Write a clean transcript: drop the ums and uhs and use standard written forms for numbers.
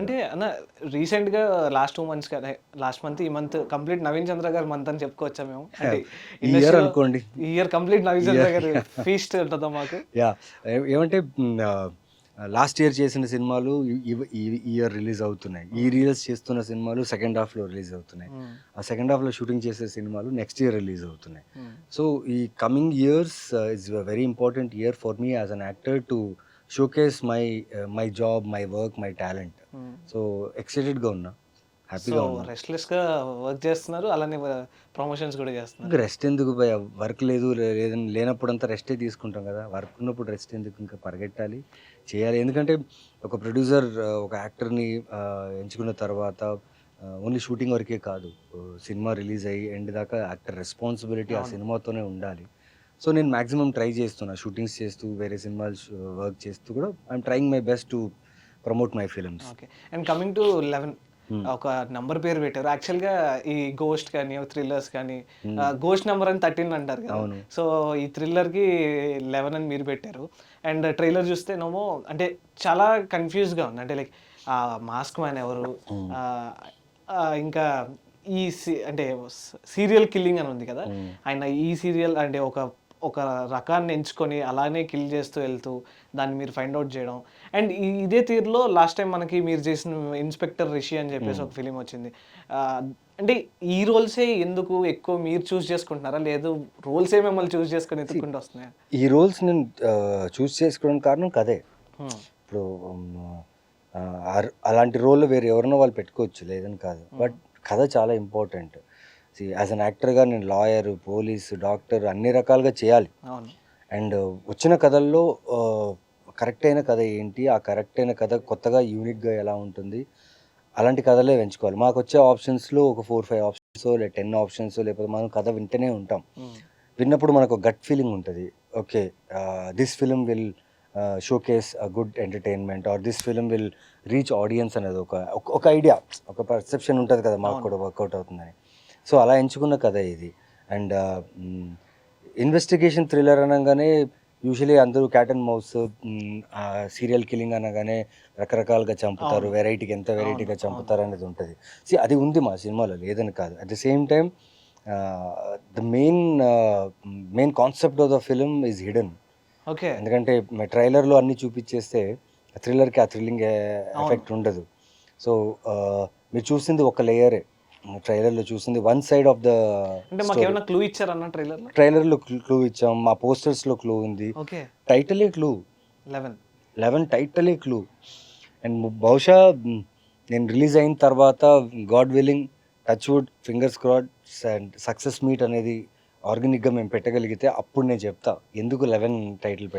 అంటే అన్న రీసెంట్‌గా లాస్ట్ 2 మంత్స్ కదా! లాస్ట్ మంత్, ఈ మంత్ కంప్లీట్ నవీన్ చంద్ర గారి మంత్ అని చెప్పుకోవచ్చా మేము? అంటే ఈ ఇయర్ ఇండస్ట్రీలో అనుకోండి. ఈ ఇయర్ కంప్లీట్ నవీన్ ఈ చంద్ర ఇయర్ గారి ఫీస్ట్ ఉంటదా మాకు? యాహ్! ఏమంటే లాస్ట్ ఇయర్ చేసిన సినిమాలు ఈ ఇయర్ రిలీజ్ అవుతున్నాయి. ఈ హ్మ్. రిలీజ్ చేస్తున్న సినిమాలు సెకండ్ హాఫ్‌లో రిలీజ్ అవుతున్నాయి. హ్మ్. ఆ సెకండ్ హాఫ్‌లో షూటింగ్ చేసే సినిమాలు నెక్స్ట్ ఇయర్ రిలీజ్ అవుతున్నాయి. హ్మ్. సో, ఈ coming years is a very important year for me as an actor to showcase my job, my work, my talent. Hmm. So, ఎక్సైటెడ్‌గా ఉన్నా. సో, హ్యాపీగా ఉన్నాను. రెస్ట్‌లెస్‌గా వర్క్ చేస్తున్నారు. అలానే ప్రమోషన్స్ కూడా ఇంక చేస్తున్నారు. రెస్ట్ ఎందుకు భయ్యా? వర్క్ లేదు, లేదని లేనప్పుడంతా రెస్టే తీసుకుంటాం గదా! వర్క్ ఉన్నప్పుడు రెస్ట్ ఎందుకు? ఇంకా పరిగెట్టాలి, చేయాలి. ఎందుకంటే ఒక ప్రొడ్యూసర్ ఒక యాక్టర్‌ని ఎంచుకున్న తర్వాత ఓన్లీ షూటింగ్ వరకే కాదు. సినిమా రిలీజ్ అయ్యి ఎండ్ దాకా యాక్టర్ రెస్పాన్సిబిలిటీ ఆ అవును. సినిమాతోనే ఉండాలి. సో, నేను మాక్సిమం ట్రై చేస్తున్నా. షూటింగ్స్ చేస్తూ, వేరే సినిమాలు వర్క్ చేస్తూ కూడా I'm trying my best to promote my films. Okay. And coming to 11 హ్మ్. ఒక నంబర్ పేరు పెట్టారు. యాక్చువల్‌గా ఈ గోస్ట్ కానీ, థ్రిల్లర్స్ కానీ హ్మ్. గోస్ట్ నంబర్ అని 13 అంటారు కదా! అవును. సో, ఈ థ్రిల్లర్‌కి 11 అని మీరు పెట్టారు. అండ్ ట్రైలర్ చూస్తేనేమో అంటే చాలా కన్‌ఫ్యూజ్‌గా ఉంది. అంటే లైక్ మాస్క్ మ్యాన్ ఎవరు? హ్మ్. ఆహ్, ఇంకా ఈ అంటే సీరియల్ కిల్లింగ్ అని ఉంది కదా! హ్మ్. ఆయన ఈ సీరియల్ అంటే ఒక ఒక రకాన్ని ఎంచుకొని అలానే కిల్ చేస్తూ వెళ్తూ దాన్ని మీరు ఫైండ్ ఔట్ చేయడం. అండ్ ఇదే తీరులో లాస్ట్ టైం మనకి మీరు చేసిన 'ఇన్స్‌పెక్టర్ రిషి' అని చెప్పేసి హ్మ్. ఒక ఫిల్మ్ వచ్చింది. అంటే ఈ రోల్సే ఎందుకు ఎక్కువ మీరు చూజ్ చేసుకుంటున్నారా? లేదు రోల్సే మిమ్మల్ని చూజ్ చేసుకొని సీ ఎతుక్కుంటూ వస్తున్నాయా? ఈ రోల్స్ నేను చూస్ చేసుకోవడానికి కారణం కథే. హ్మ్. ఇప్పుడు అలాంటి రోల్ వేరే ఎవరైనా వాళ్ళు పెట్టుకోవచ్చు, లేదని కాదు. హ్మ్. బట్ కథ చాలా ఇంపార్టెంట్. యాజ్ అన్ యాక్టర్‌గా నేను లాయర్, పోలీస్, డాక్టర్ అన్ని రకాలుగా చేయాలి. అవును. అండ్ వచ్చిన కథల్లో కరెక్ట్ అయిన కథ ఏంటి? ఆ కరెక్ట్ అయిన కథ కొత్తగా యూనిక్‌గా ఎలా ఉంటుంది? అలాంటి కథలే ఎంచుకోవాలి. మాకొచ్చే ఆప్షన్స్‌లో ఒక 4, 5 ఆప్షన్సో, లేదా 10 ఆప్షన్సో లేకపోతే మనం కథ వింటూనే ఉంటాం. హ్మ్. విన్నప్పుడు మనకు గట్ ఫీలింగ్ ఉంటది. Okay. This film will showcase good entertainment are this film will reach audience అనేది ఒక ఐడియా, ఒక పర్సెప్షన్ ఉంటది కదా! మాకు అవును. కూడా వర్కౌట్ అవుతుందని. సో, అలా ఎంచుకున్న కథే ఇది. అండ్ ఇన్వెస్టిగేషన్ థ్రిల్లర్ అనంగానే యూజువల్లీ అందరూ cat and mouse, serial killing అనగానే రకరకాలుగా చంపుతారు. అవును. ఎంత అవును. వెరైటీగా అవును. చంపుతారనేది ఉంటది. అది ఉంది మా సినిమాలో, లేదని కాదు. At the same time the main concept of the film is hidden. Okay. ఎందుకంటే ట్రైలర్‌లో అన్నీ చూపిచ్చేస్తే థ్రిల్లర్‌కి ఆ థ్రిల్లింగ్ అవును. ఎఫెక్ట్ ఉండదు. సో, మీరు చూసింది ఒక లేయరే. ట్రైలర్‌లో చూసింది వన్ సైడ్ ఆఫ్ ద అంటే స్టోరీ. మాకేమన్నా క్లూ ఇచ్చారన్న ట్రైలర్‌లో? ట్రైలర్‌లో క్లూ ఇచ్చాం. మా పోస్టర్స్‌లో క్లూ ఉంది. ఓకే. టైటిలే క్లూ. 11. 11 టైటిలే క్లూ. అండ్ బహుశా నేను రిలీజ్ అయిన తర్వాత God willing, touch wood, fingers crossed and success meet అనేది ఆర్గానిక్‌గా మేము పెట్టగలిగితే అప్పుడు నేను చెప్తా ఎందుకు 11 టైటిల్